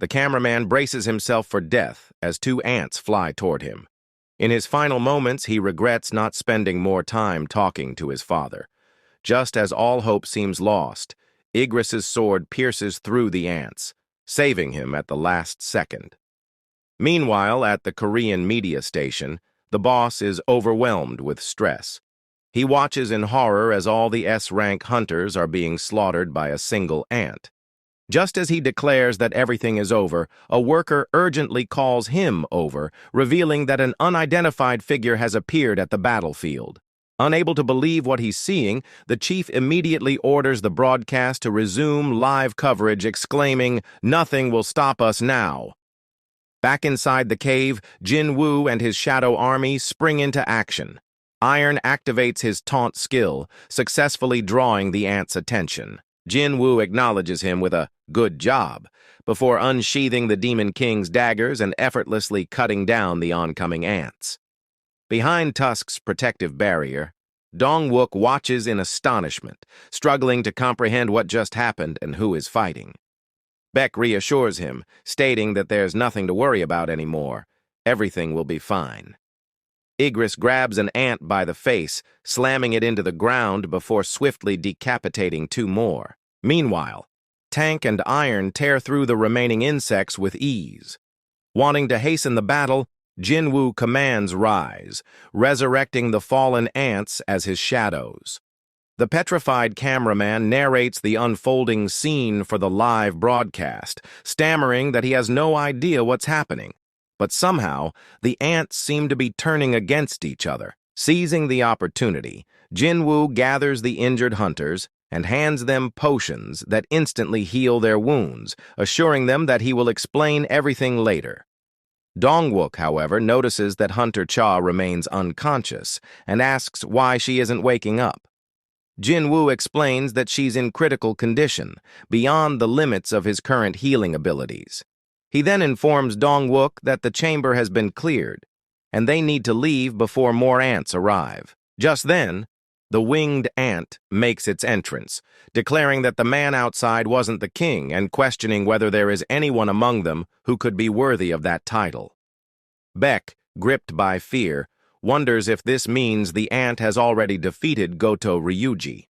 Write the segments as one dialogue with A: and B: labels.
A: The cameraman braces himself for death as two ants fly toward him. In his final moments, he regrets not spending more time talking to his father. Just as all hope seems lost, Ygris's sword pierces through the ants, saving him at the last second. Meanwhile, at the Korean media station, the boss is overwhelmed with stress. He watches in horror as all the S-rank hunters are being slaughtered by a single ant. Just as he declares that everything is over, a worker urgently calls him over, revealing that an unidentified figure has appeared at the battlefield. Unable to believe what he's seeing, the chief immediately orders the broadcast to resume live coverage, exclaiming, "Nothing will stop us now." Back inside the cave, Jin-Woo and his shadow army spring into action. Iron activates his taunt skill, successfully drawing the ants' attention. Jin-Woo acknowledges him with a "good job" before unsheathing the Demon King's daggers and effortlessly cutting down the oncoming ants. Behind Tusk's protective barrier, Dong-wook watches in astonishment, struggling to comprehend what just happened and who is fighting. Beck reassures him, stating that there's nothing to worry about anymore. Everything will be fine. Ygris grabs an ant by the face, slamming it into the ground before swiftly decapitating two more. Meanwhile, Tank and Iron tear through the remaining insects with ease. Wanting to hasten the battle, Jinwoo commands rise, resurrecting the fallen ants as his shadows. The petrified cameraman narrates the unfolding scene for the live broadcast, stammering that he has no idea what's happening. But somehow, the ants seem to be turning against each other. Seizing the opportunity, Jinwoo gathers the injured hunters and hands them potions that instantly heal their wounds, assuring them that he will explain everything later. Dong-wook, however, notices that Hunter Cha remains unconscious and asks why she isn't waking up. Jin-Woo explains that she's in critical condition, beyond the limits of his current healing abilities. He then informs Dong-wook that the chamber has been cleared, and they need to leave before more ants arrive. Just then, the winged ant makes its entrance, declaring that the man outside wasn't the king and questioning whether there is anyone among them who could be worthy of that title. Beck, gripped by fear, wonders if this means the ant has already defeated Goto Ryuji.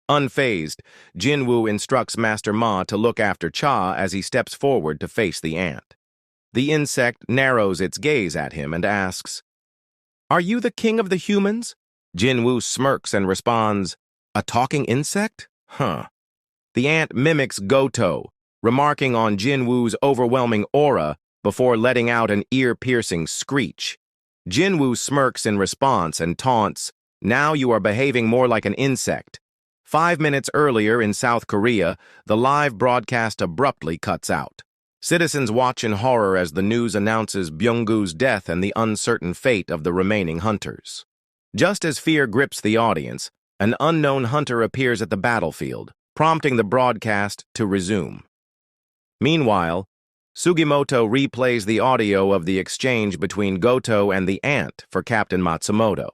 A: Unfazed, Jinwoo instructs Master Ma to look after Cha as he steps forward to face the ant. The insect narrows its gaze at him and asks, "Are you the king of the humans?" Jinwoo smirks and responds, "A talking insect? Huh." The ant mimics Goto, remarking on Jinwoo's overwhelming aura before letting out an ear-piercing screech. Jinwoo smirks in response and taunts, "Now you are behaving more like an insect." 5 minutes earlier in South Korea, the live broadcast abruptly cuts out. Citizens watch in horror as the news announces Byung-goo's death and the uncertain fate of the remaining hunters. Just as fear grips the audience, an unknown hunter appears at the battlefield, prompting the broadcast to resume. Meanwhile, Sugimoto replays the audio of the exchange between Goto and the ant for Captain Matsumoto.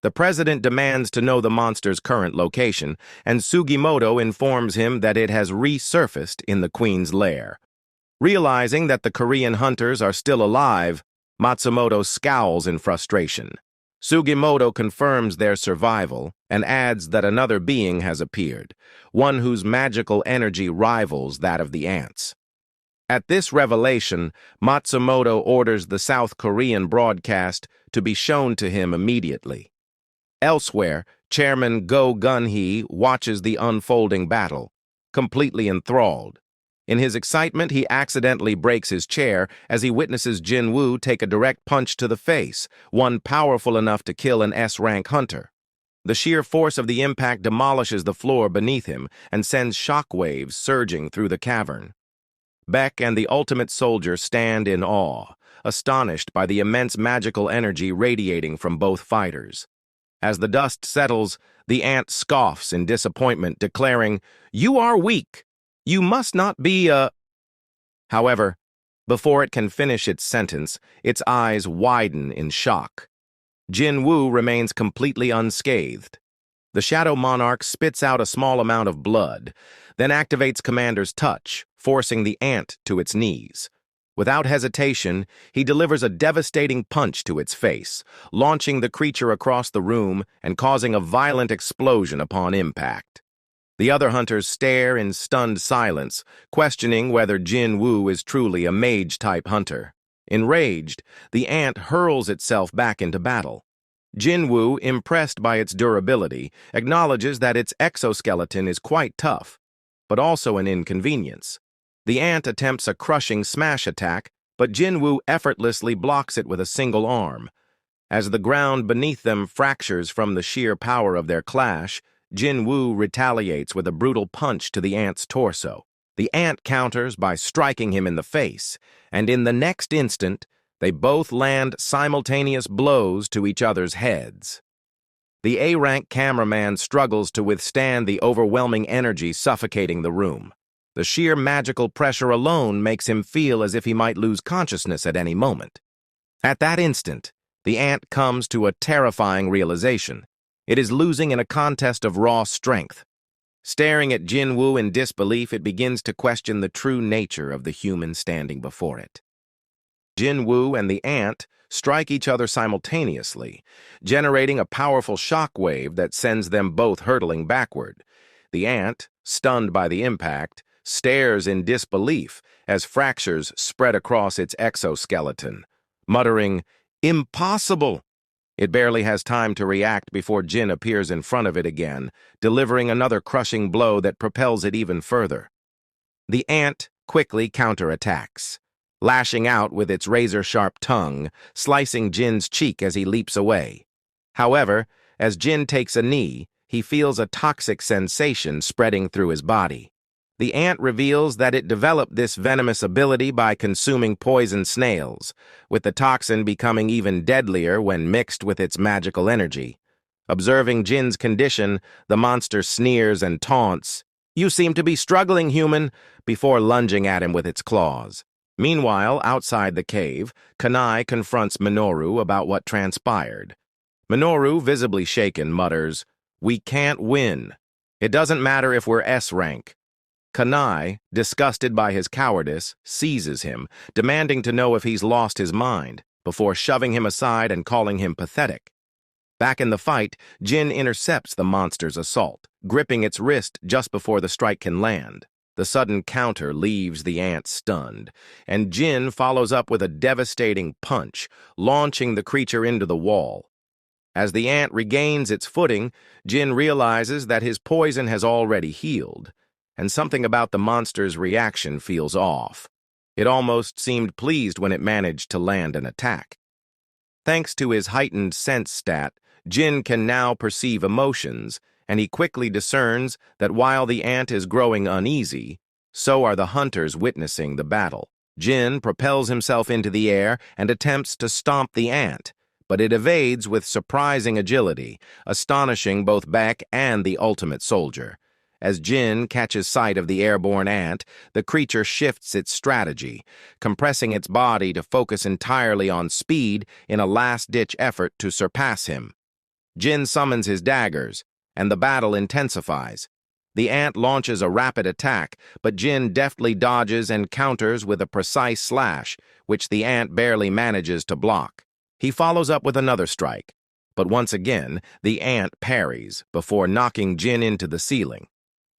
A: The president demands to know the monster's current location, and Sugimoto informs him that it has resurfaced in the queen's lair. Realizing that the Korean hunters are still alive, Matsumoto scowls in frustration. Sugimoto confirms their survival and adds that another being has appeared, one whose magical energy rivals that of the ants. At this revelation, Matsumoto orders the South Korean broadcast to be shown to him immediately. Elsewhere, Chairman Go Gun-hee watches the unfolding battle, completely enthralled. In his excitement, he accidentally breaks his chair as he witnesses Jinwoo take a direct punch to the face, one powerful enough to kill an S-rank hunter. The sheer force of the impact demolishes the floor beneath him and sends shockwaves surging through the cavern. Beck and the ultimate soldier stand in awe, astonished by the immense magical energy radiating from both fighters. As the dust settles, the ant scoffs in disappointment, declaring, "You are weak. You must not be a—" However, before it can finish its sentence, its eyes widen in shock. Jin-Woo remains completely unscathed. The Shadow Monarch spits out a small amount of blood, then activates Commander's touch, forcing the ant to its knees. Without hesitation, he delivers a devastating punch to its face, launching the creature across the room and causing a violent explosion upon impact. The other hunters stare in stunned silence, questioning whether Jin-Woo is truly a mage-type hunter. Enraged, the ant hurls itself back into battle. Jinwoo, impressed by its durability, acknowledges that its exoskeleton is quite tough, but also an inconvenience. The ant attempts a crushing smash attack, but Jinwoo effortlessly blocks it with a single arm. As the ground beneath them fractures from the sheer power of their clash, Jinwoo retaliates with a brutal punch to the ant's torso. The ant counters by striking him in the face, and in the next instant, they both land simultaneous blows to each other's heads. The A-rank cameraman struggles to withstand the overwhelming energy suffocating the room. The sheer magical pressure alone makes him feel as if he might lose consciousness at any moment. At that instant, the ant comes to a terrifying realization. It is losing in a contest of raw strength. Staring at Jinwoo in disbelief, it begins to question the true nature of the human standing before it. Jinwoo and the ant strike each other simultaneously, generating a powerful shock wave that sends them both hurtling backward. The ant, stunned by the impact, stares in disbelief as fractures spread across its exoskeleton, muttering, "Impossible!" It barely has time to react before Jin appears in front of it again, delivering another crushing blow that propels it even further. The ant quickly counterattacks, lashing out with its razor-sharp tongue, slicing Jin's cheek as he leaps away. However, as Jin takes a knee, he feels a toxic sensation spreading through his body. The ant reveals that it developed this venomous ability by consuming poison snails, with the toxin becoming even deadlier when mixed with its magical energy. Observing Jin's condition, the monster sneers and taunts, "You seem to be struggling, human," before lunging at him with its claws. Meanwhile, outside the cave, Kanai confronts Minoru about what transpired. Minoru, visibly shaken, mutters, "We can't win. It doesn't matter if we're S-rank." Kanai, disgusted by his cowardice, seizes him, demanding to know if he's lost his mind, before shoving him aside and calling him pathetic. Back in the fight, Jin intercepts the monster's assault, gripping its wrist just before the strike can land. The sudden counter leaves the ant stunned, and Jin follows up with a devastating punch, launching the creature into the wall. As the ant regains its footing, Jin realizes that his poison has already healed, and something about the monster's reaction feels off. It almost seemed pleased when it managed to land an attack. Thanks to his heightened sense stat, Jin can now perceive emotions, and he quickly discerns that while the ant is growing uneasy, so are the hunters witnessing the battle. Jin propels himself into the air and attempts to stomp the ant, but it evades with surprising agility, astonishing both Beck and the ultimate soldier. As Jin catches sight of the airborne ant, the creature shifts its strategy, compressing its body to focus entirely on speed in a last-ditch effort to surpass him. Jin summons his daggers, and the battle intensifies. The ant launches a rapid attack, but Jin deftly dodges and counters with a precise slash, which the ant barely manages to block. He follows up with another strike, but once again, the ant parries before knocking Jin into the ceiling.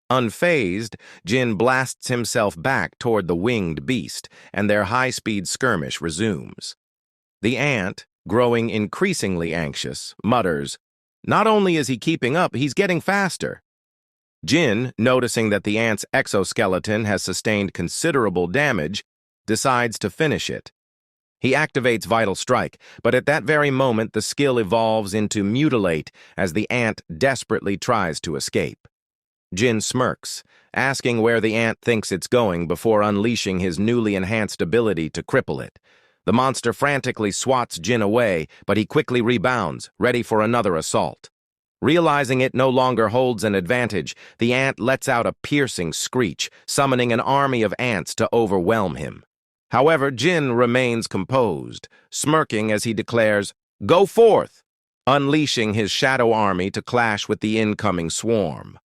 A: Unfazed, Jin blasts himself back toward the winged beast, and their high-speed skirmish resumes. The ant, growing increasingly anxious, mutters, "Not only is he keeping up, he's getting faster." Jin, noticing that the ant's exoskeleton has sustained considerable damage, decides to finish it. He activates Vital Strike, but at that very moment the skill evolves into Mutilate as the ant desperately tries to escape. Jin smirks, asking where the ant thinks it's going before unleashing his newly enhanced ability to cripple it. The monster frantically swats Jin away, but he quickly rebounds, ready for another assault. Realizing it no longer holds an advantage, the ant lets out a piercing screech, summoning an army of ants to overwhelm him. However, Jin remains composed, smirking as he declares, "Go forth!" unleashing his shadow army to clash with the incoming swarm.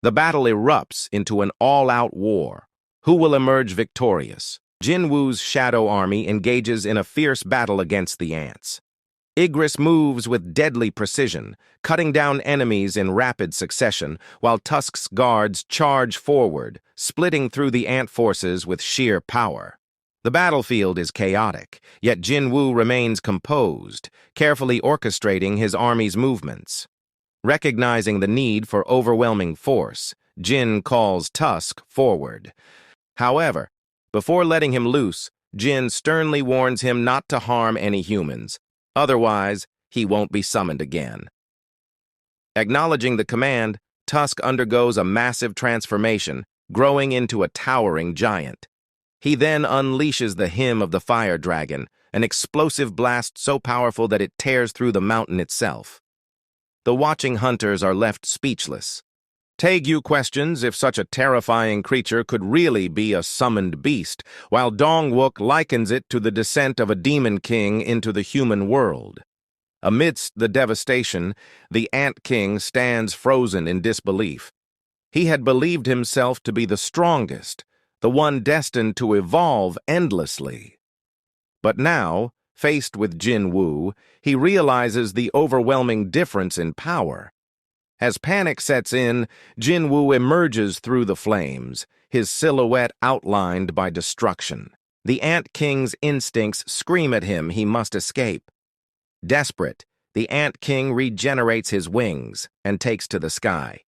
A: The battle erupts into an all-out war. Who will emerge victorious? Jinwoo's shadow army engages in a fierce battle against the ants. Igris moves with deadly precision, cutting down enemies in rapid succession, while Tusk's guards charge forward, splitting through the ant forces with sheer power. The battlefield is chaotic, yet Jinwoo remains composed, carefully orchestrating his army's movements. Recognizing the need for overwhelming force, Jin calls Tusk forward. However, before letting him loose, Jin sternly warns him not to harm any humans. Otherwise, he won't be summoned again. Acknowledging the command, Tusk undergoes a massive transformation, growing into a towering giant. He then unleashes the hymn of the fire dragon, an explosive blast so powerful that it tears through the mountain itself. The watching hunters are left speechless. Taegyu questions if such a terrifying creature could really be a summoned beast, while Dongwook likens it to the descent of a demon king into the human world. Amidst the devastation, the Ant King stands frozen in disbelief. He had believed himself to be the strongest, the one destined to evolve endlessly. But now, faced with Jinwoo, he realizes the overwhelming difference in power. As panic sets in, Jinwoo emerges through the flames, his silhouette outlined by destruction. The Ant King's instincts scream at him he must escape. Desperate, the Ant King regenerates his wings and takes to the sky.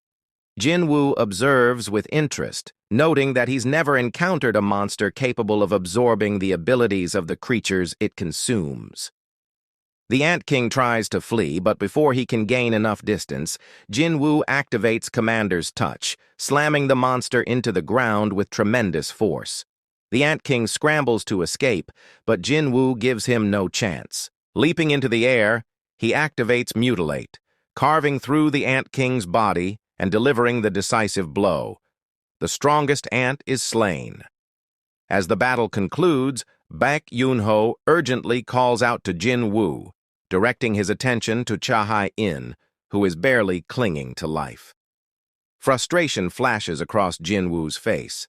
A: Jinwoo observes with interest, noting that he's never encountered a monster capable of absorbing the abilities of the creatures it consumes. The Ant King tries to flee, but before he can gain enough distance, Jinwoo activates Commander's Touch, slamming the monster into the ground with tremendous force. The Ant King scrambles to escape, but Jinwoo gives him no chance. Leaping into the air, he activates Mutilate, carving through the Ant King's body and delivering the decisive blow. The strongest ant is slain. As the battle concludes, Baek Yoon-ho urgently calls out to Jinwoo, directing his attention to Cha-hai-in, who is barely clinging to life. Frustration flashes across Jinwoo's face.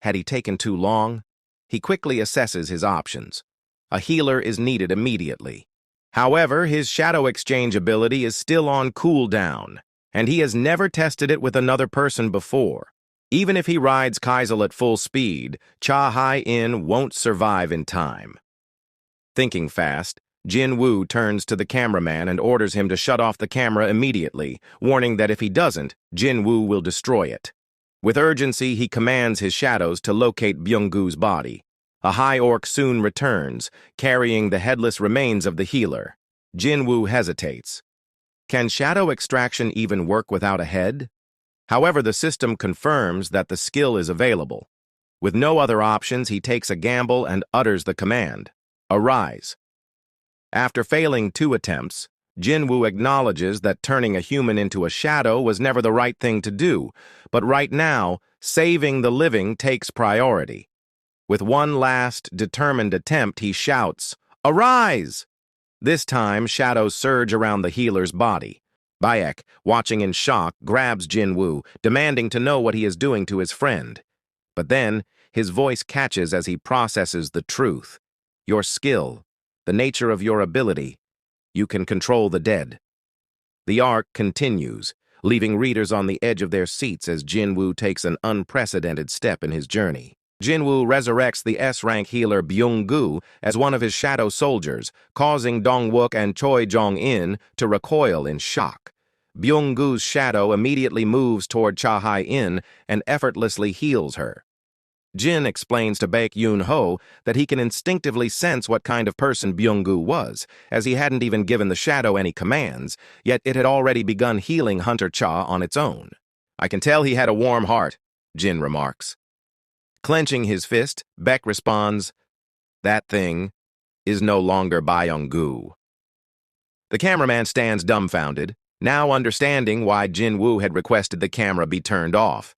A: Had he taken too long? He quickly assesses his options. A healer is needed immediately. However, his shadow exchange ability is still on cooldown, and he has never tested it with another person before. Even if he rides Kaisel at full speed, Cha-hai-in won't survive in time. Thinking fast, Jinwoo turns to the cameraman and orders him to shut off the camera immediately, warning that if he doesn't, Jinwoo will destroy it. With urgency, he commands his shadows to locate Byung-goo's body. A high orc soon returns, carrying the headless remains of the healer. Jinwoo hesitates. Can shadow extraction even work without a head? However, the system confirms that the skill is available. With no other options, he takes a gamble and utters the command, "Arise." After failing 2 attempts, Jinwoo acknowledges that turning a human into a shadow was never the right thing to do, but right now, saving the living takes priority. With one last, determined attempt, he shouts, "Arise!" This time, shadows surge around the healer's body. Baek, watching in shock, grabs Jinwoo, demanding to know what he is doing to his friend. But then, his voice catches as he processes the truth. Your skill, the nature of your ability, you can control the dead. The arc continues, leaving readers on the edge of their seats as Jinwoo takes an unprecedented step in his journey. Jinwoo resurrects the S-rank healer Byung-gu as one of his shadow soldiers, causing Dongwook and Choi Jong-in to recoil in shock. Byung-gu's shadow immediately moves toward Cha-hai-in and effortlessly heals her. Jin explains to Baek Yoon-ho that he can instinctively sense what kind of person Byung-gu was, as he hadn't even given the shadow any commands, yet it had already begun healing Hunter Cha on its own. "I can tell he had a warm heart," Jin remarks. Clenching his fist, Baek responds, "That thing is no longer Byung-gu." The cameraman stands dumbfounded, now understanding why Jinwoo had requested the camera be turned off.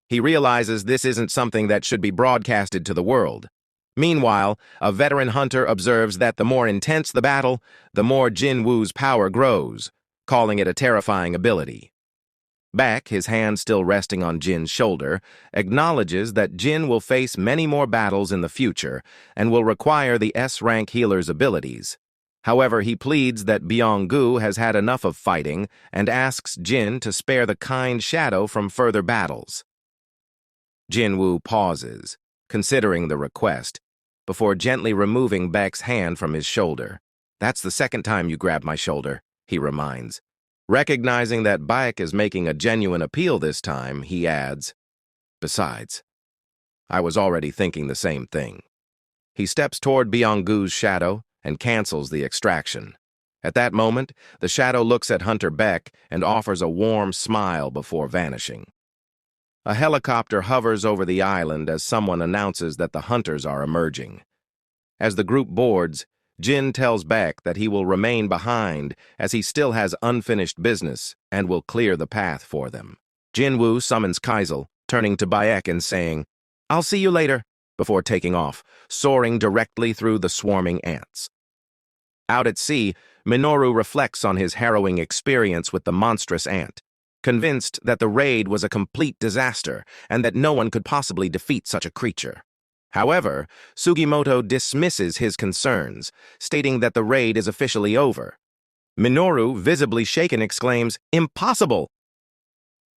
A: He realizes this isn't something that should be broadcasted to the world. Meanwhile, a veteran hunter observes that the more intense the battle, the more Jin-Woo's power grows, calling it a terrifying ability. Baek, his hand still resting on Jin's shoulder, acknowledges that Jin will face many more battles in the future and will require the S-rank healer's abilities. However, he pleads that Byung-gu has had enough of fighting and asks Jin to spare the kind shadow from further battles. Jin-Woo pauses, considering the request, before gently removing Baek's hand from his shoulder. "That's the second time you grabbed my shoulder," he reminds. Recognizing that Baek is making a genuine appeal this time, he adds, "Besides, I was already thinking the same thing." He steps toward Byung-gu's shadow and cancels the extraction. At that moment, the shadow looks at Hunter Baek and offers a warm smile before vanishing. A helicopter hovers over the island as someone announces that the hunters are emerging. As the group boards, Jin tells Baek that he will remain behind as he still has unfinished business and will clear the path for them. Jinwoo summons Kaisel, turning to Baek and saying, "I'll see you later," before taking off, soaring directly through the swarming ants. Out at sea, Minoru reflects on his harrowing experience with the monstrous ant, convinced that the raid was a complete disaster and that no one could possibly defeat such a creature. However, Sugimoto dismisses his concerns, stating that the raid is officially over. Minoru, visibly shaken, exclaims, "Impossible!"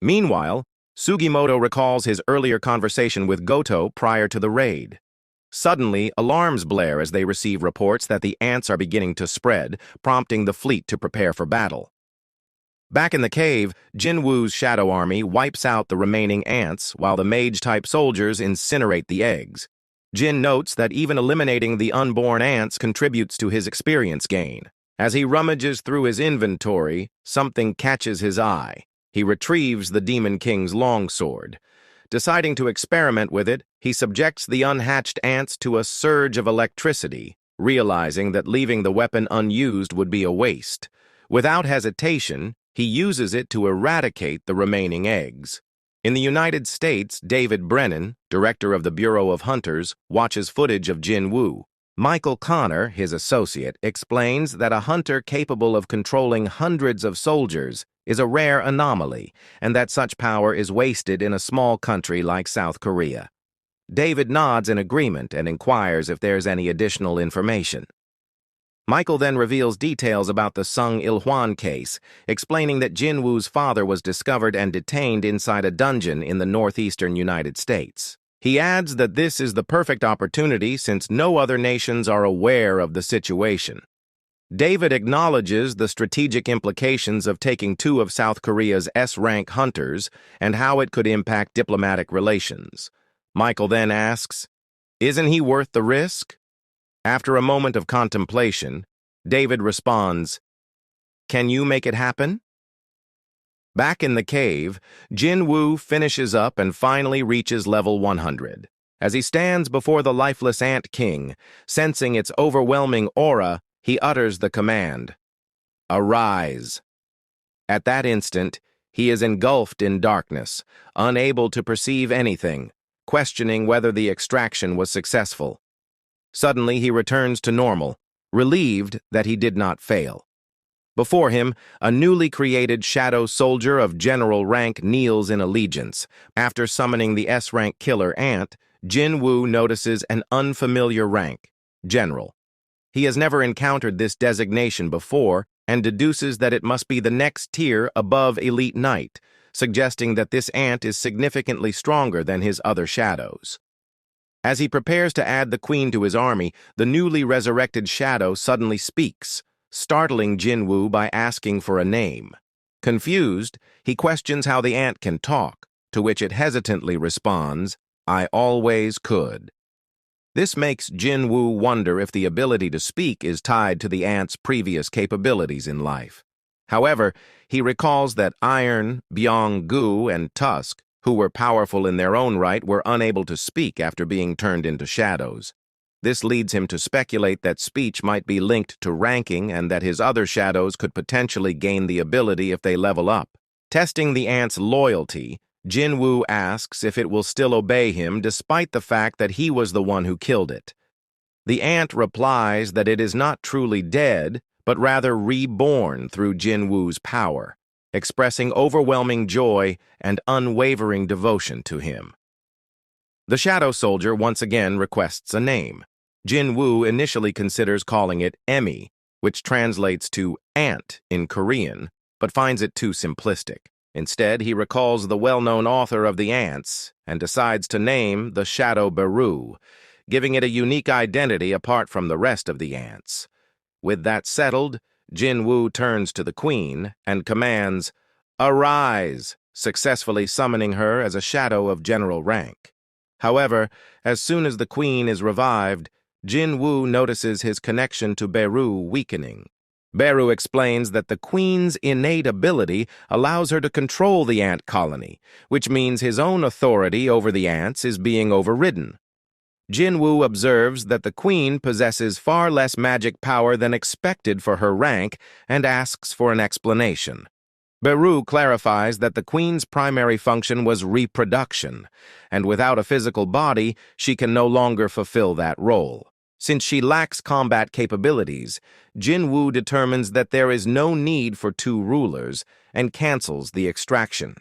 A: Meanwhile, Sugimoto recalls his earlier conversation with Goto prior to the raid. Suddenly, alarms blare as they receive reports that the ants are beginning to spread, prompting the fleet to prepare for battle. Back in the cave, Jinwoo's shadow army wipes out the remaining ants while the mage-type soldiers incinerate the eggs. Jin notes that even eliminating the unborn ants contributes to his experience gain. As he rummages through his inventory, something catches his eye. He retrieves the Demon King's longsword. Deciding to experiment with it, he subjects the unhatched ants to a surge of electricity, realizing that leaving the weapon unused would be a waste. Without hesitation, he uses it to eradicate the remaining eggs. In the United States, David Brennan, director of the Bureau of Hunters, watches footage of Jinwoo. Michael Connor, his associate, explains that a hunter capable of controlling hundreds of soldiers is a rare anomaly, and that such power is wasted in a small country like South Korea. David nods in agreement and inquires if there's any additional information. Michael then reveals details about the Sung Il-hwan case, explaining that Jinwoo's father was discovered and detained inside a dungeon in the northeastern United States. He adds that this is the perfect opportunity since no other nations are aware of the situation. David acknowledges the strategic implications of taking two of South Korea's S-rank hunters and how it could impact diplomatic relations. Michael then asks, "Isn't he worth the risk?" After a moment of contemplation, David responds, "Can you make it happen?" Back in the cave, Jinwoo finishes up and finally reaches level 100. As he stands before the lifeless Ant King, sensing its overwhelming aura, he utters the command, "Arise." At that instant, he is engulfed in darkness, unable to perceive anything, questioning whether the extraction was successful. Suddenly, he returns to normal, relieved that he did not fail. Before him, a newly created shadow soldier of general rank kneels in allegiance. After summoning the S-rank killer Ant, Jinwoo notices an unfamiliar rank, General. He has never encountered this designation before and deduces that it must be the next tier above Elite Knight, suggesting that this Ant is significantly stronger than his other shadows. As he prepares to add the queen to his army, the newly resurrected shadow suddenly speaks, startling Jinwoo by asking for a name. Confused, he questions how the ant can talk, to which it hesitantly responds, "I always could." This makes Jinwoo wonder if the ability to speak is tied to the ant's previous capabilities in life. However, he recalls that Iron, Byung-gu, and Tusk, who were powerful in their own right, were unable to speak after being turned into shadows. This leads him to speculate that speech might be linked to ranking and that his other shadows could potentially gain the ability if they level up. Testing the ant's loyalty, Jinwoo asks if it will still obey him despite the fact that he was the one who killed it. The ant replies that it is not truly dead, but rather reborn through Jinwoo's power, expressing overwhelming joy and unwavering devotion to him. The shadow soldier once again requests a name. Jin-Woo initially considers calling it Emmy, which translates to ant in Korean, but finds it too simplistic. Instead, he recalls the well-known author of the ants and decides to name the shadow Beru, giving it a unique identity apart from the rest of the ants. With that settled, Jin-Woo turns to the queen and commands, "Arise," successfully summoning her as a shadow of general rank. However, as soon as the queen is revived, Jin-Woo notices his connection to Beru weakening. Beru explains that the queen's innate ability allows her to control the ant colony, which means his own authority over the ants is being overridden. Jinwoo observes that the queen possesses far less magic power than expected for her rank and asks for an explanation. Beru clarifies that the queen's primary function was reproduction, and without a physical body, she can no longer fulfill that role. Since she lacks combat capabilities, Jinwoo determines that there is no need for two rulers and cancels the extraction.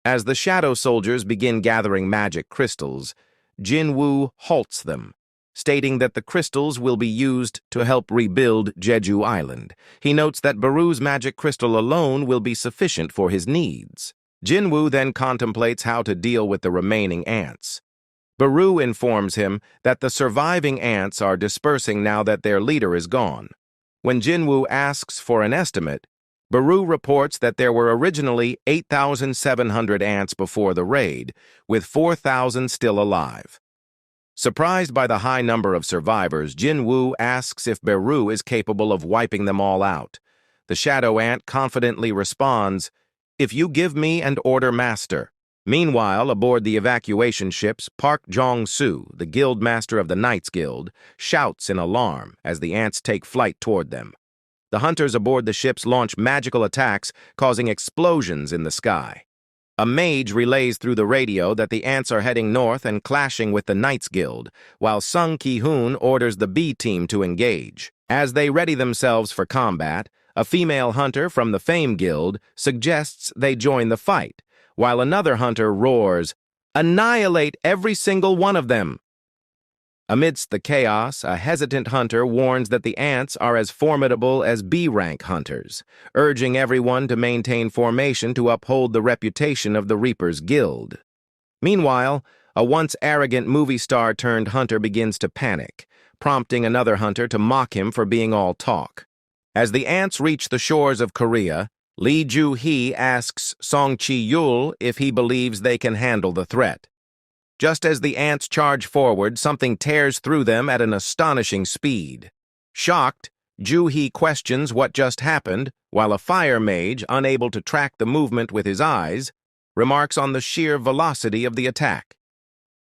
A: As the shadow soldiers begin gathering magic crystals, Jinwoo halts them, stating that the crystals will be used to help rebuild Jeju Island. He notes that Beru's magic crystal alone will be sufficient for his needs. Jinwoo then contemplates how to deal with the remaining ants. Beru informs him that the surviving ants are dispersing now that their leader is gone. When Jinwoo asks for an estimate, Beru reports that there were originally 8,700 ants before the raid, with 4,000 still alive. Surprised by the high number of survivors, Jinwoo asks if Beru is capable of wiping them all out. The shadow ant confidently responds, "If you give me an order, master." Meanwhile, aboard the evacuation ships, Park Jong-soo, the guild master of the Knights Guild, shouts in alarm as the ants take flight toward them. The hunters aboard the ships launch magical attacks, causing explosions in the sky. A mage relays through the radio that the ants are heading north and clashing with the Knights Guild, while Sung Ki-hoon orders the B team to engage. As they ready themselves for combat, a female hunter from the Fame Guild suggests they join the fight, while another hunter roars, "Annihilate every single one of them!" Amidst the chaos, a hesitant hunter warns that the ants are as formidable as B-rank hunters, urging everyone to maintain formation to uphold the reputation of the Reaper's Guild. Meanwhile, a once arrogant movie star-turned hunter begins to panic, prompting another hunter to mock him for being all talk. As the ants reach the shores of Korea, Lee Ju-hee asks Song Chi-yul if he believes they can handle the threat. Just as the ants charge forward, something tears through them at an astonishing speed. Shocked, Ju-hee questions what just happened, while a fire mage, unable to track the movement with his eyes, remarks on the sheer velocity of the attack.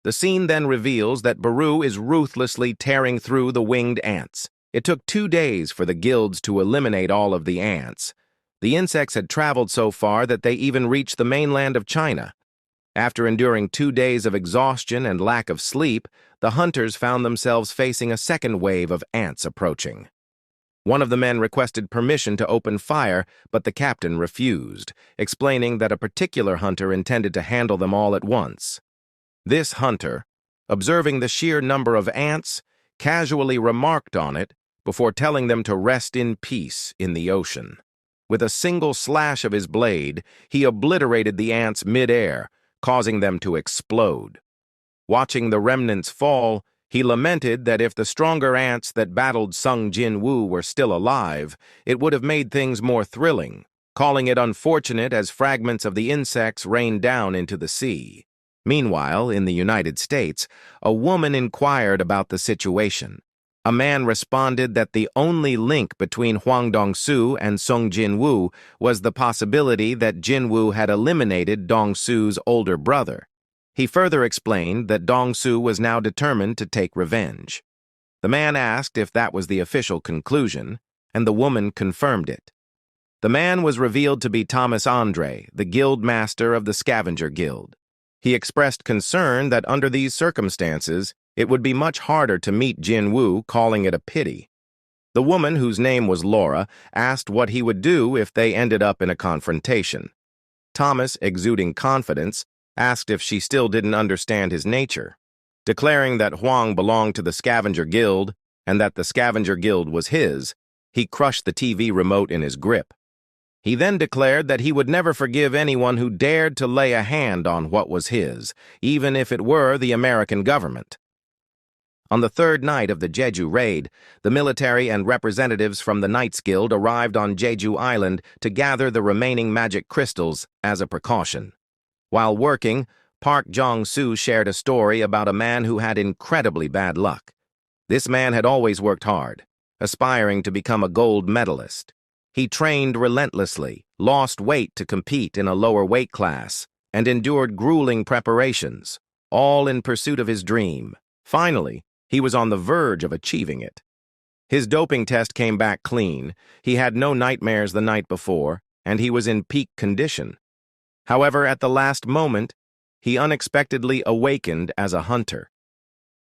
A: The scene then reveals that Beru is ruthlessly tearing through the winged ants. It took 2 days for the guilds to eliminate all of the ants. The insects had traveled so far that they even reached the mainland of China. After enduring 2 days of exhaustion and lack of sleep, the hunters found themselves facing a second wave of ants approaching. One of the men requested permission to open fire, but the captain refused, explaining that a particular hunter intended to handle them all at once. This hunter, observing the sheer number of ants, casually remarked on it before telling them to rest in peace in the ocean. With a single slash of his blade, he obliterated the ants mid-air, causing them to explode. Watching the remnants fall, he lamented that if the stronger ants that battled Sung Jin-Woo were still alive, it would have made things more thrilling, calling it unfortunate as fragments of the insects rained down into the sea. Meanwhile, in the United States, a woman inquired about the situation. A man responded that the only link between Hwang Dong-soo and Sung Jin-woo was the possibility that Jin-woo had eliminated Dong-soo's older brother. He further explained that Dong-soo was now determined to take revenge. The man asked if that was the official conclusion, and the woman confirmed it. The man was revealed to be Thomas Andre, the guild master of the Scavenger Guild. He expressed concern that under these circumstances, It would be much harder to meet Jinwoo, calling it a pity. The woman, whose name was Laura, asked what he would do if they ended up in a confrontation. Thomas, exuding confidence, asked if she still didn't understand his nature. Declaring that Huang belonged to the Scavenger Guild and that the Scavenger Guild was his, he crushed the TV remote in his grip. He then declared that he would never forgive anyone who dared to lay a hand on what was his, even if it were the American government. On the third night of the Jeju raid, the military and representatives from the Knights Guild arrived on Jeju Island to gather the remaining magic crystals as a precaution. While working, Park Jong-soo shared a story about a man who had incredibly bad luck. This man had always worked hard, aspiring to become a gold medalist. He trained relentlessly, lost weight to compete in a lower weight class, and endured grueling preparations, all in pursuit of his dream. Finally, he was on the verge of achieving it. His doping test came back clean, he had no nightmares the night before, and he was in peak condition. However, at the last moment, he unexpectedly awakened as a hunter.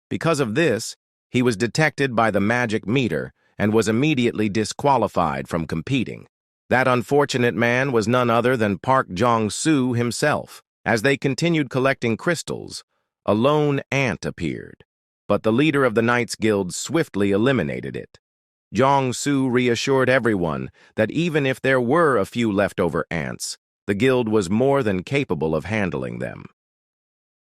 A: Because of this, he was detected by the magic meter and was immediately disqualified from competing. That unfortunate man was none other than Park Jong-soo himself. As they continued collecting crystals, a lone ant appeared, but the leader of the Knights Guild swiftly eliminated it. Jong-soo reassured everyone that even if there were a few leftover ants, the guild was more than capable of handling them.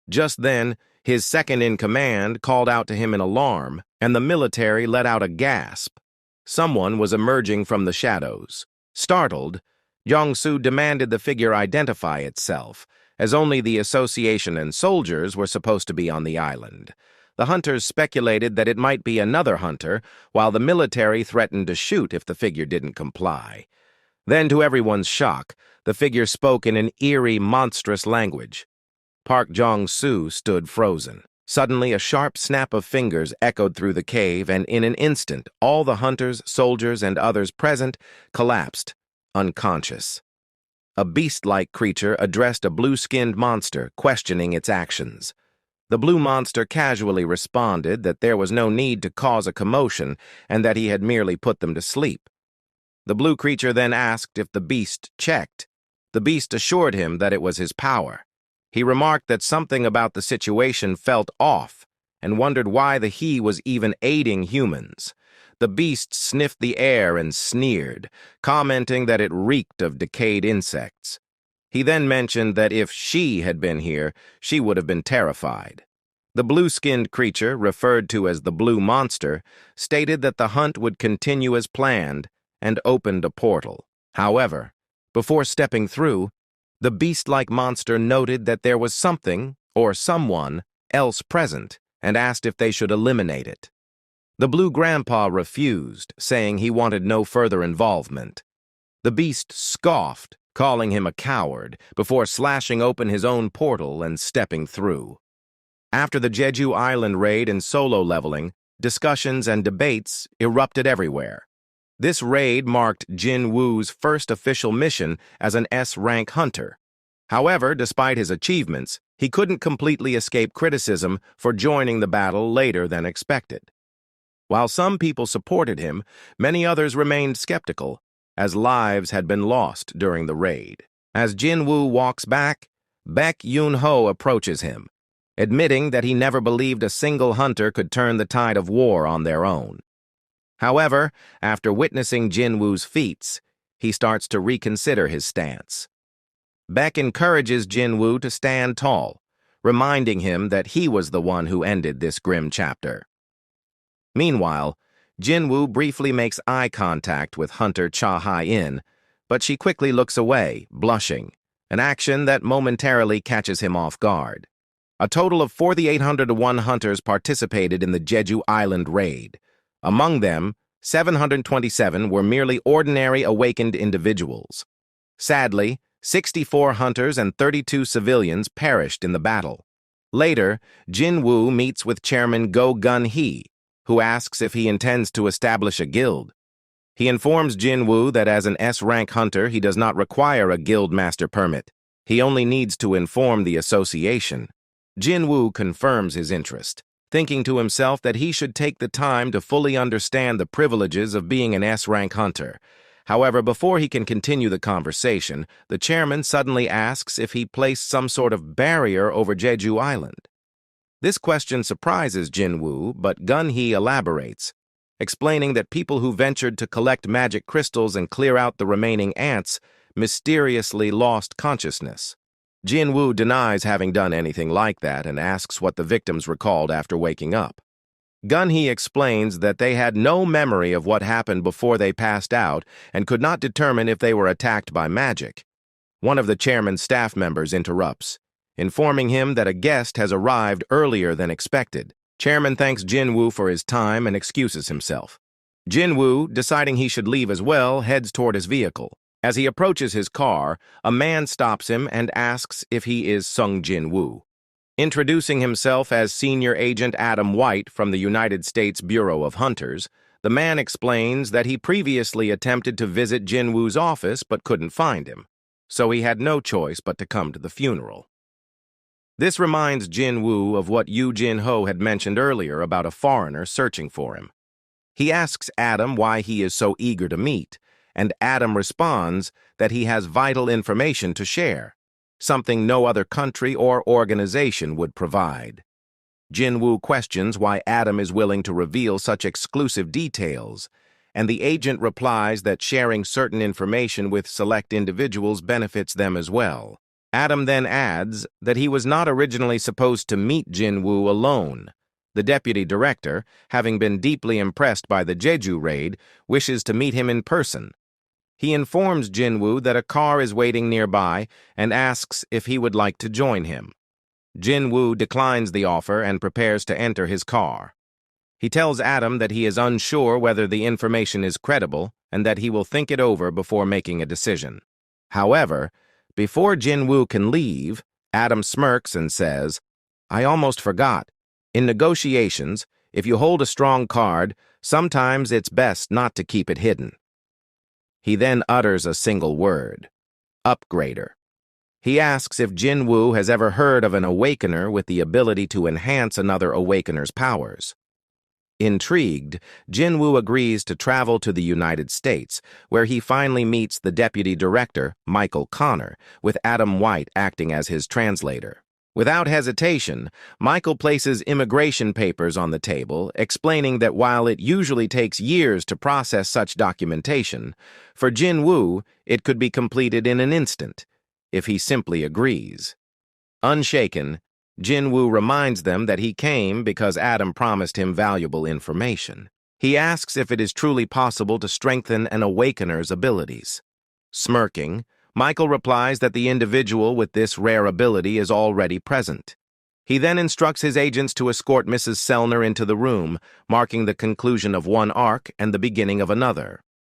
A: Just then, his second-in-command called out to him in alarm, and the military let out a gasp. Someone was emerging from the shadows. Startled, Jong-soo demanded the figure identify itself, as only the association and soldiers were supposed to be on the island. The hunters speculated that it might be another hunter, while the military threatened to shoot if the figure didn't comply. Then, to everyone's shock, the figure spoke in an eerie, monstrous language. Park Jong-soo stood frozen. Suddenly, a sharp snap of fingers echoed through the cave, and in an instant, all the hunters, soldiers, and others present collapsed, unconscious. A beast-like creature addressed a blue-skinned monster, questioning its actions. The blue monster casually responded that there was no need to cause a commotion and that he had merely put them to sleep. The blue creature then asked if the beast checked. The beast assured him that it was his power. He remarked that something about the situation felt off and wondered why the he was even aiding humans. The beast sniffed the air and sneered, commenting that it reeked of decayed insects. He then mentioned that if she had been here, she would have been terrified. The blue-skinned creature, referred to as the Blue Monster, stated that the hunt would continue as planned and opened a portal. However, before stepping through, the beast-like monster noted that there was something, or someone, else present and asked if they should eliminate it. The Blue Grandpa refused, saying he wanted no further involvement. The beast scoffed, calling him a coward, before slashing open his own portal and stepping through. After the Jeju Island raid and solo leveling, discussions and debates erupted everywhere. This raid marked Jin-Woo's first official mission as an S-rank hunter. However, despite his achievements, he couldn't completely escape criticism for joining the battle later than expected. While some people supported him, many others remained skeptical, as lives had been lost during the raid. As Jin-Woo walks back, Baek Yoon-ho approaches him, admitting that he never believed a single hunter could turn the tide of war on their own. However, after witnessing Jin-Woo's feats, he starts to reconsider his stance. Baek encourages Jin-Woo to stand tall, reminding him that he was the one who ended this grim chapter. Meanwhile, Jin-Woo briefly makes eye contact with Hunter Cha Hai-in, but she quickly looks away, blushing, an action that momentarily catches him off guard. A total of 4,801 hunters participated in the Jeju Island raid. Among them, 727 were merely ordinary awakened individuals. Sadly, 64 hunters and 32 civilians perished in the battle. Later, Jin-Woo meets with Chairman Go Gun-hee, who asks if he intends to establish a guild. He informs Jin-Woo that as an S-rank hunter, he does not require a guild master permit. He only needs to inform the association. Jin-Woo confirms his interest. thinking to himself that he should take the time to fully understand the privileges of being an S-rank hunter. However, before he can continue the conversation, the chairman suddenly asks if he placed some sort of barrier over Jeju Island. This question surprises Jinwoo, but Gun-hee elaborates, explaining that people who ventured to collect magic crystals and clear out the remaining ants mysteriously lost consciousness. Jinwoo denies having done anything like that and asks what the victims recalled after waking up. Gun-hee explains that they had no memory of what happened before they passed out and could not determine if they were attacked by magic. One of the chairman's staff members interrupts, informing him that a guest has arrived earlier than expected. Chairman thanks Jinwoo for his time and excuses himself. Jinwoo, deciding he should leave as well, heads toward his vehicle. As he approaches his car, a man stops him and asks if he is Sung Jinwoo. Introducing himself as Senior Agent Adam White from the United States Bureau of Hunters, the man explains that he previously attempted to visit Jinwoo's office but couldn't find him, so he had no choice but to come to the funeral. This reminds Jinwoo of what Yoo Jin-ho had mentioned earlier about a foreigner searching for him. He asks Adam why he is so eager to meet, and Adam responds that he has vital information to share, something no other country or organization would provide. Jinwoo questions why Adam is willing to reveal such exclusive details, and the agent replies that sharing certain information with select individuals benefits them as well. Adam then adds that he was not originally supposed to meet Jinwoo alone. The deputy director, having been deeply impressed by the Jeju raid, wishes to meet him in person. He informs Jinwoo that a car is waiting nearby and asks if he would like to join him. Jinwoo declines the offer and prepares to enter his car. He tells Adam that he is unsure whether the information is credible and that he will think it over before making a decision. However, before Jinwoo can leave, Adam smirks and says, "I almost forgot. In negotiations, if you hold a strong card, sometimes it's best not to keep it hidden." He then utters a single word, "Upgrader." He asks if Jinwoo has ever heard of an awakener with the ability to enhance another awakener's powers. Intrigued, Jinwoo agrees to travel to the United States, where he finally meets the deputy director, Michael Connor, with Adam White acting as his translator. Without hesitation, Michael places immigration papers on the table, explaining that while it usually takes years to process such documentation, for Jinwoo, it could be completed in an instant, if he simply agrees. Unshaken, Jinwoo reminds them that he came because Adam promised him valuable information. He asks if it is truly possible to strengthen an awakener's abilities. Smirking, Michael replies that the individual with this rare ability is already present. He then instructs his agents to escort Mrs. Sellner into the room, marking the conclusion of one arc and the beginning of another.